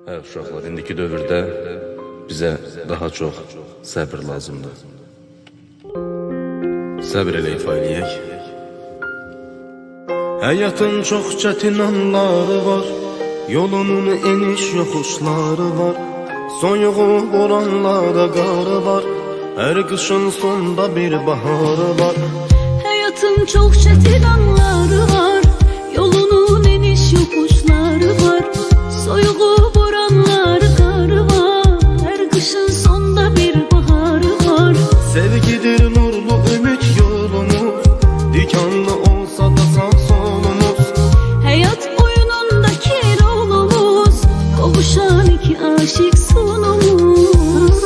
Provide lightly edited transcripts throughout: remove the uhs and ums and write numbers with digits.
Uşaqlar, indiki dövrdə bizə daha çox səbir lazımdır. Səbir elə ifa eləyək. Həyatın çox çətin anları var, yolunun eniş yoxuşları var, soyuğu boranlarda qarı var, hər qışın sonda bir baharı var. Hayatın çok çetin anları var, yolunun eniş yokuşları var, soyuğu boranları karı var, her kışın sonda bir baharı var. Sevgidir nurlu ümit yolumuz, dikanlı olsa da sağ solumuz. Hayat oyunundaki rolumuz, kavuşan iki aşık sonumuz.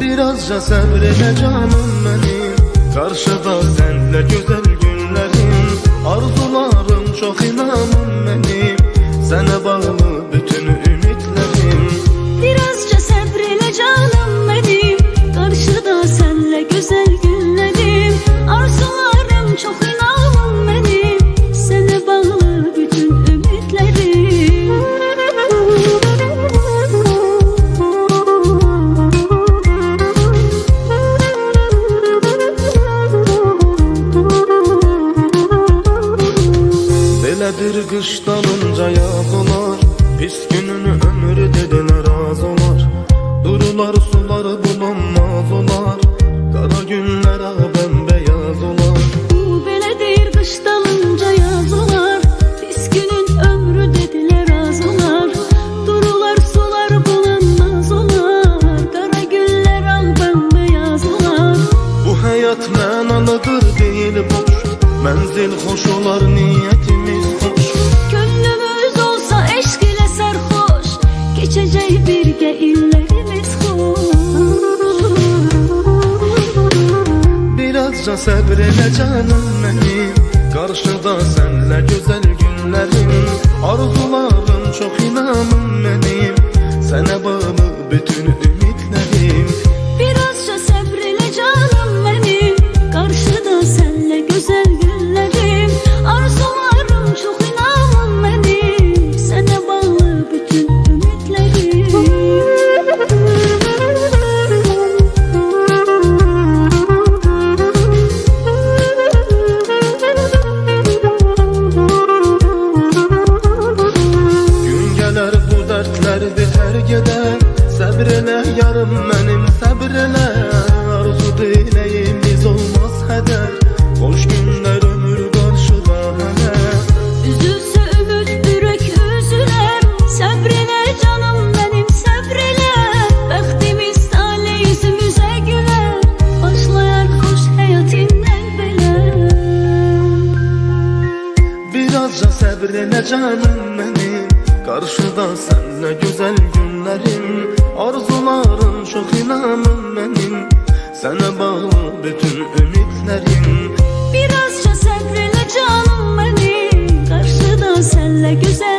Birazca sabredene canım benim, karşıda senle güzel günlerim. Arzularım çok inanım benim, sana bağlı bütün ümitlerim. Birazca sabreyle canım benim, karşıda senle güzel günlerim. Arzularım çok inanım benim, sana bağlı bütün ümitlerim. Beledir kış dalınca yaz olar, pis gününü ömrü dediler az olar. Durular suları bulanmaz olar, kara günler bembeyaz olar. Bu beledir kış dalınca yaz olar, pis günün ömrü dediler az olar. Durular sular bulanmaz olar, kara güller al bembeyaz olar. Bu hayat mənalıdır değil boş, menzil hoş olar niyetimiz hoş. Gönlümüz olsa eşk ile sarhoş, geçecek birge illerimiz hoş. Birazca sabredene canım benim, karşıda senle güzel günlerim. Arzularım çok inanım benim, sana bağlı bütün ümitlerim. Birazca sabreyle canım benim, karşıda senle güzel günlerim. Arzularım çok inanım benim, sana bağlı bütün ümitlerim. Gün gelir bu dertler biter gider, sabrele yarım benim sabrele. Arzu dileğimiz olmaz heder, hoş günler ömür karşıda hele. Üzülse ümit yürek üzüler, sabrele canım benim sabrele. Bəxtimiz tale yüzümüze güler, başlayar hoş hayatından belə. Birazca sabrele canım benim, karşıda senle güzel günlerim. Arzularım çok inanım benim, sana bağlı bütün ümitlerim. Birazca sabreyle canım benim, karşıda senle güzel